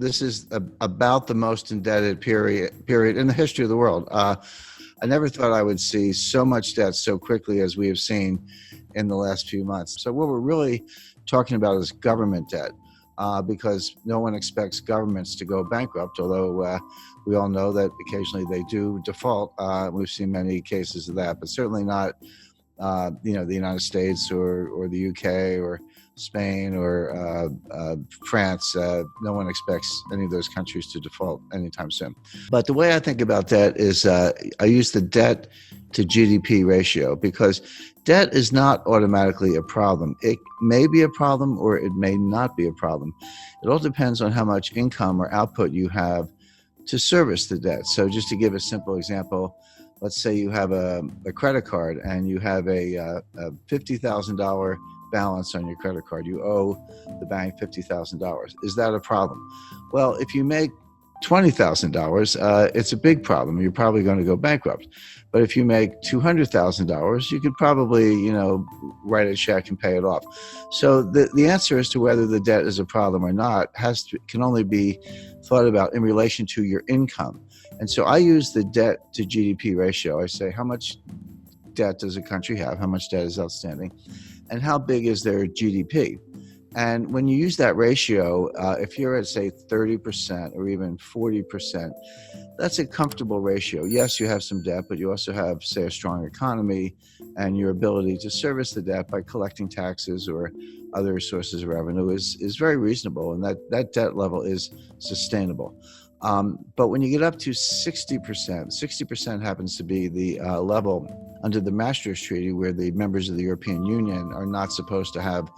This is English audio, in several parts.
this is about the most indebted period in the history of the world. I never thought I would see so much debt so quickly as we have seen in the last few months. So what we're really talking about is government debt, because no one expects governments to go bankrupt, although we all know that occasionally they do default. We've seen many cases of that, but certainly not the United States or the UK or Spain or France. No one expects any of those countries to default anytime soon. But the way I think about debt is I use the debt to GDP ratio, because debt is not automatically a problem. It may be a problem or it may not be a problem. It all depends on how much income or output you have to service the debt. So just to give a simple example, let's say you have a credit card and you have a $50,000 balance on your credit card. You owe the bank $50,000. Is that a problem? Well, if you make $20,000, it's a big problem. You're probably going to go bankrupt. But if you make $200,000, you could probably, write a check and pay it off. So the answer as to whether the debt is a problem or not can only be thought about in relation to your income. And so I use the debt to GDP ratio. I say, how much debt does a country have? How much debt is outstanding? And how big is their GDP? And when you use that ratio, if you're at, say, 30% or even 40%, that's a comfortable ratio. Yes, you have some debt, but you also have, say, a strong economy and your ability to service the debt by collecting taxes or other sources of revenue is very reasonable, and that debt level is sustainable. But when you get up to 60% happens to be the level under the Maastricht Treaty, where the members of the European Union are not supposed to have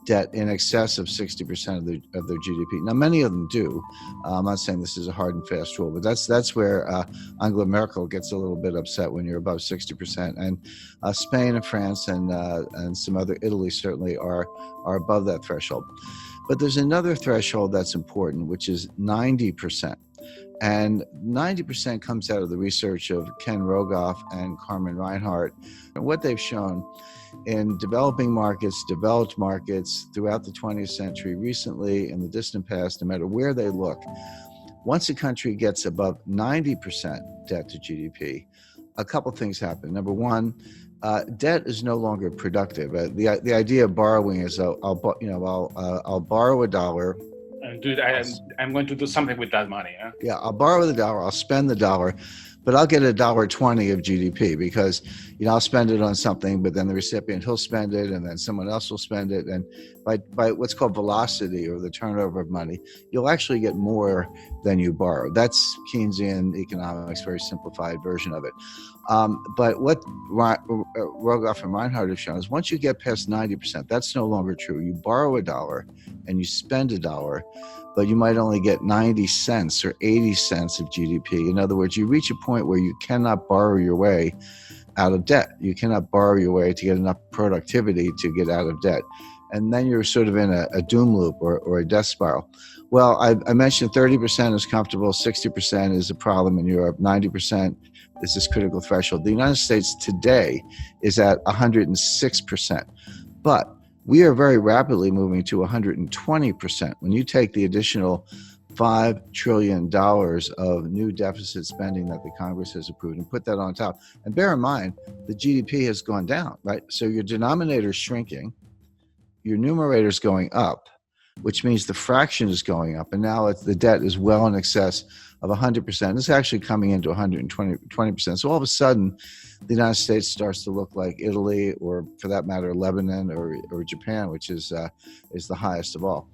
debt in excess of 60% of their GDP. Now, many of them do. I'm not saying this is a hard and fast rule, but that's where Angela Merkel gets a little bit upset when you're above 60%. And Spain and France and some other, Italy certainly are above that threshold. But there's another threshold that's important, which is 90%. And 90% comes out of the research of Ken Rogoff and Carmen Reinhart. And what they've shown in developing markets, developed markets throughout the 20th century, recently, in the distant past, no matter where they look, once a country gets above 90% debt to GDP, a couple things happen. Number one, debt is no longer productive. The idea of borrowing is I'll borrow $1. I'm going to do something with that money. Huh? Yeah, I'll borrow the $1, I'll spend the $1, but I'll get $1.20 of GDP because, I'll spend it on something, but then the recipient, he'll spend it, and then someone else will spend it. And by what's called velocity, or the turnover of money, you'll actually get more than you borrow. That's Keynesian economics, very simplified version of it. But what Rogoff and Reinhart have shown is once you get past 90%, that's no longer true. You borrow $1 and you spend $1, but you might only get 90 cents or 80 cents of GDP. In other words, you reach a point where you cannot borrow your way out of debt. You cannot borrow your way to get enough productivity to get out of debt. And then you're sort of in a doom loop or a death spiral. Well, I mentioned 30% is comfortable, 60% is a problem in Europe, 90% is this critical threshold. The United States today is at 106%. But we are very rapidly moving to 120%. When you take the additional $5 trillion of new deficit spending that the Congress has approved and put that on top, and bear in mind, the GDP has gone down, right? So your denominator is shrinking, your numerator is going up, which means the fraction is going up, and now the debt is well in excess of 100%. It's actually coming into 120%. So all of a sudden, the United States starts to look like Italy, or for that matter, Lebanon or Japan, which is the highest of all.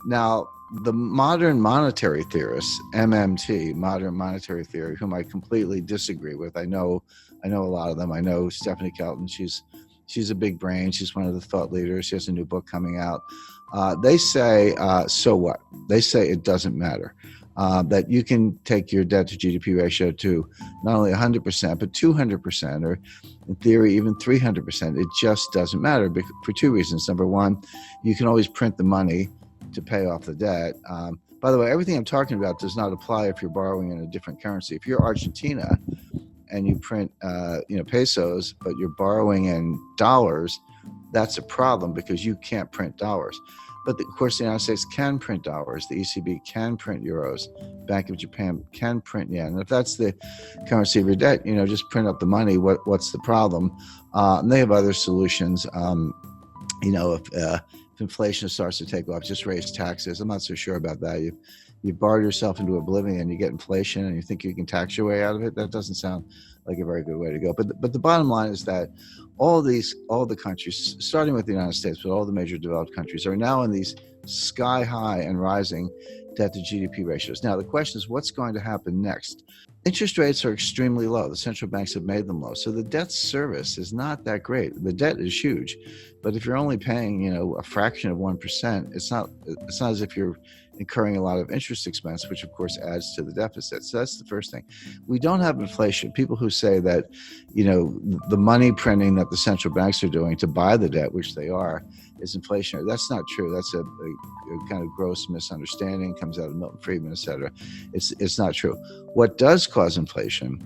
Now, the modern monetary theorists, MMT, modern monetary theory, whom I completely disagree with. I know a lot of them. I know Stephanie Kelton. She's a big brain. She's one of the thought leaders. She has a new book coming out. They say, so what? They say it doesn't matter. That you can take your debt to GDP ratio to not only 100%, but 200%, or in theory, even 300%. It just doesn't matter for two reasons. Number one, you can always print the money to pay off the debt. By the way, everything I'm talking about does not apply if you're borrowing in a different currency. If you're Argentina and you print pesos, but you're borrowing in dollars, that's a problem because you can't print dollars. But of course, the United States can print dollars. The ECB can print euros. Bank of Japan can print yen. And if that's the currency of your debt, just print up the money. What's the problem? And they have other solutions. If inflation starts to take off, just raise taxes. I'm not so sure about that. You've borrowed yourself into oblivion. You get inflation, and you think you can tax your way out of it. That doesn't sound like a very good way to go. But the bottom line is that all the countries, starting with the United States, but all the major developed countries, are now in these sky high and rising debt to GDP ratios. Now the question is, what's going to happen next? Interest rates are extremely low. The central banks have made them low. So the debt service is not that great. The debt is huge, but if you're only paying, a fraction of 1%, it's not as if you're incurring a lot of interest expense, which of course adds to the deficit. So that's the first thing. We don't have inflation. People who say that, the money printing that the central banks are doing to buy the debt, which they are, is inflationary. That's not true. That's a kind of gross misunderstanding, comes out of Milton Friedman, et cetera. It's not true. What does cause inflation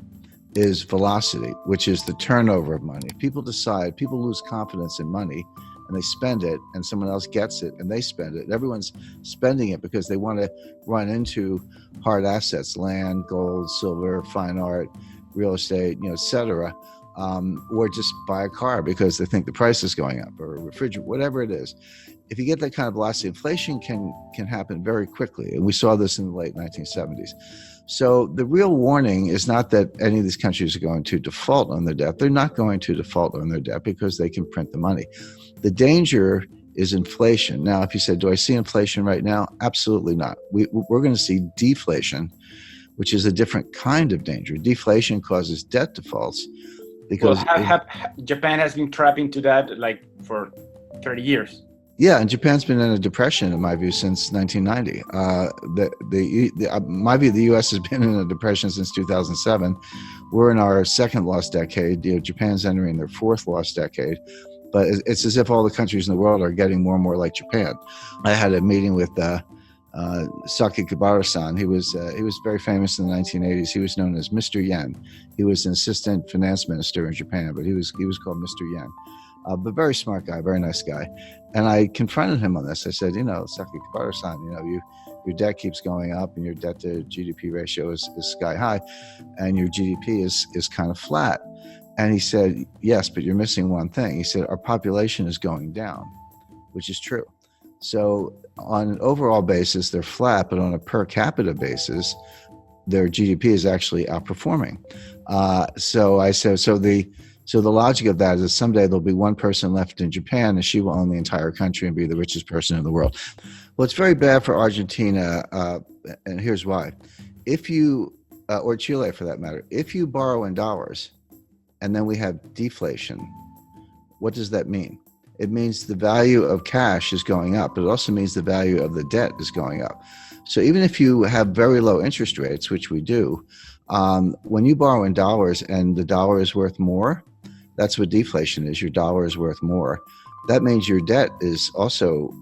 is velocity, which is the turnover of money. People lose confidence in money, and they spend it, and someone else gets it and they spend it. Everyone's spending it because they want to run into hard assets, land, gold, silver, fine art, real estate, et cetera, or just buy a car because they think the price is going up, or a refrigerator, whatever it is. If you get that kind of velocity, inflation can happen very quickly. And we saw this in the late 1970s. So the real warning is not that any of these countries are going to default on their debt. They're not going to default on their debt because they can print the money. The danger is inflation. Now, if you said, do I see inflation right now? Absolutely not. We're going to see deflation, which is a different kind of danger. Deflation causes debt defaults because Japan has been trapped into that for 30 years. Yeah, and Japan's been in a depression, in my view, since 1990. My view, the U.S. has been in a depression since 2007. We're in our second lost decade. Japan's entering their fourth lost decade. But it's as if all the countries in the world are getting more and more like Japan. I had a meeting with Saki Kibara-san. He was very famous in the 1980s. He was known as Mr. Yen. He was an assistant finance minister in Japan, but he was called Mr. Yen. But very smart guy, very nice guy. And I confronted him on this. I said, Saki Kibara-san, your debt keeps going up and your debt to GDP ratio is sky high and your GDP is kind of flat. And he said, yes, but you're missing one thing. He said, our population is going down, which is true. So on an overall basis, they're flat, but on a per capita basis, their GDP is actually outperforming. So I said, so the logic of that is someday there'll be one person left in Japan and she will own the entire country and be the richest person in the world. Well, it's very bad for Argentina, and here's why. If you, or Chile for that matter, if you borrow in dollars and then we have deflation, what does that mean? It means the value of cash is going up, but it also means the value of the debt is going up. So even if you have very low interest rates, which we do, when you borrow in dollars and the dollar is worth more, that's what deflation is. Your dollar is worth more. That means your debt is also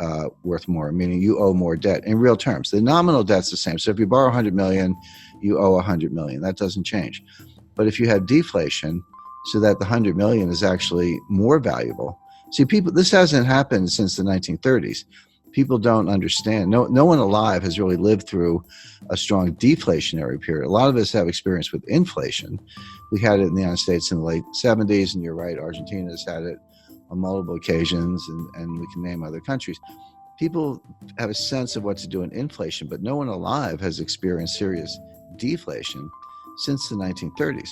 worth more, meaning you owe more debt in real terms. The nominal debt's the same. So if you borrow 100 million, you owe 100 million. That doesn't change. But if you have deflation, so that the 100 million is actually more valuable. See, this hasn't happened since the 1930s. People don't understand. No one alive has really lived through a strong deflationary period. A lot of us have experience with inflation. We had it in the United States in the late 70s, and you're right, Argentina's had it on multiple occasions, and we can name other countries. People have a sense of what to do in inflation, but no one alive has experienced serious deflation since the 1930s.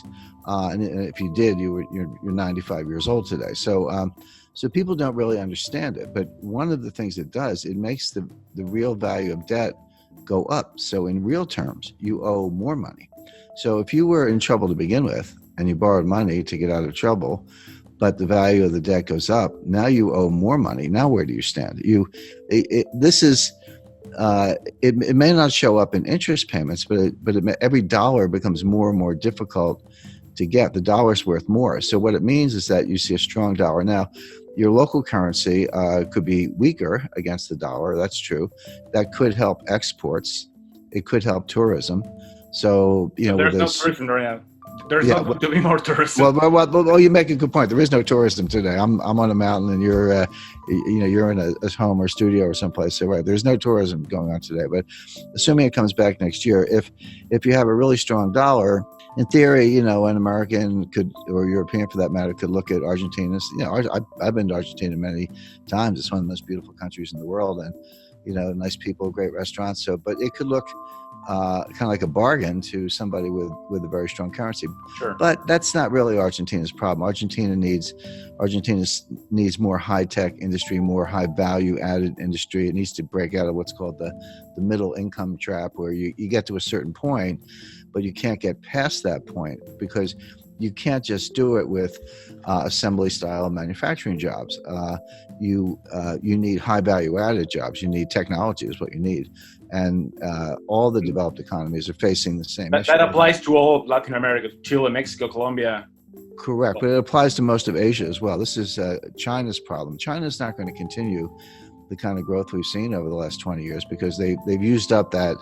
And if you did, you're 95 years old today. So people don't really understand it. But one of the things it does, it makes the real value of debt go up. So in real terms, you owe more money. So if you were in trouble to begin with and you borrowed money to get out of trouble, but the value of the debt goes up, now you owe more money. Now where do you stand? It may not show up in interest payments, but every dollar becomes more and more difficult to get. The dollar's worth more. So what it means is that you see a strong dollar. Now, your local currency could be weaker against the dollar. That's true. That could help exports. It could help tourism. So, there's no tourism right now. There's Yeah, not going to be more tourism. well, you make a good point. There is no tourism today. I'm on a mountain, and you're in a home or studio or someplace. So right, there's no tourism going on today. But assuming it comes back next year, if you have a really strong dollar, in theory, an American could, or European for that matter, could look at Argentina. I've been to Argentina many times. It's one of the most beautiful countries in the world, and nice people, great restaurants. So, but it could look kind of like a bargain to somebody with a very strong currency. Sure. But that's not really Argentina's problem. Argentina needs more high-tech industry, more high-value-added industry. It needs to break out of what's called the middle income trap, where you get to a certain point, but you can't get past that point because you can't just do it with assembly style manufacturing jobs. You need high value added jobs. You need technology is what you need. And all the developed economies are facing the same issue. That applies to all of Latin America, Chile, Mexico, Colombia. Correct, but it applies to most of Asia as well. This is China's problem. China's not going to continue the kind of growth we've seen over the last 20 years because they've used up that.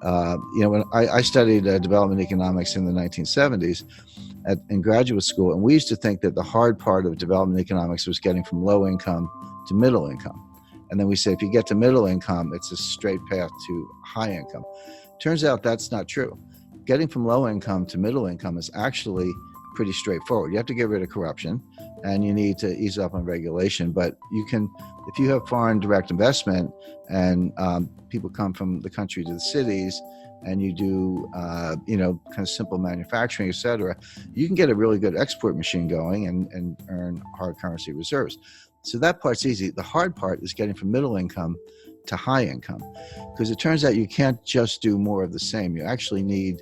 When I studied development economics in the 1970s in graduate school, and we used to think that the hard part of development economics was getting from low income to middle income. And then we say if you get to middle income, it's a straight path to high income. Turns out that's not true. Getting from low income to middle income is actually pretty straightforward. You have to get rid of corruption and you need to ease up on regulation. But you can, if you have foreign direct investment and people come from the country to the cities and you do, kind of simple manufacturing, et cetera, you can get a really good export machine going and earn hard currency reserves. So that part's easy. The hard part is getting from middle income to high income, because it turns out you can't just do more of the same. You actually need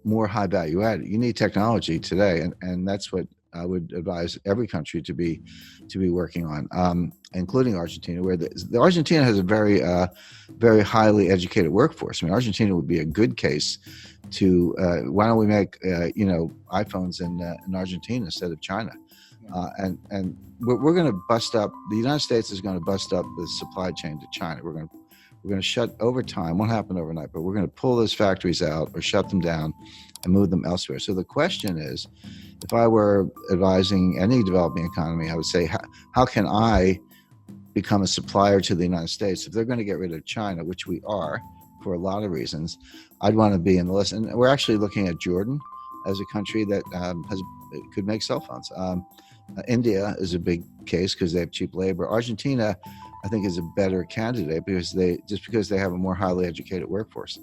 more high value added. You need technology today, and that's what I would advise every country to be working on, including Argentina, where the Argentina has a very very highly educated workforce. I mean, Argentina would be a good case to why don't we make iPhones in Argentina instead of China, and we're going to bust up. The United States is going to bust up the supply chain to China. We're going to shut over time. Won't happen overnight, but we're going to pull those factories out or shut them down and move them elsewhere. So the question is, if I were advising any developing economy, I would say, how can I become a supplier to the United States? If they're going to get rid of China, which we are for a lot of reasons, I'd want to be in the list. And we're actually looking at Jordan as a country that could make cell phones. India is a big case because they have cheap labor. Argentina, I think, is a better candidate because they have a more highly educated workforce.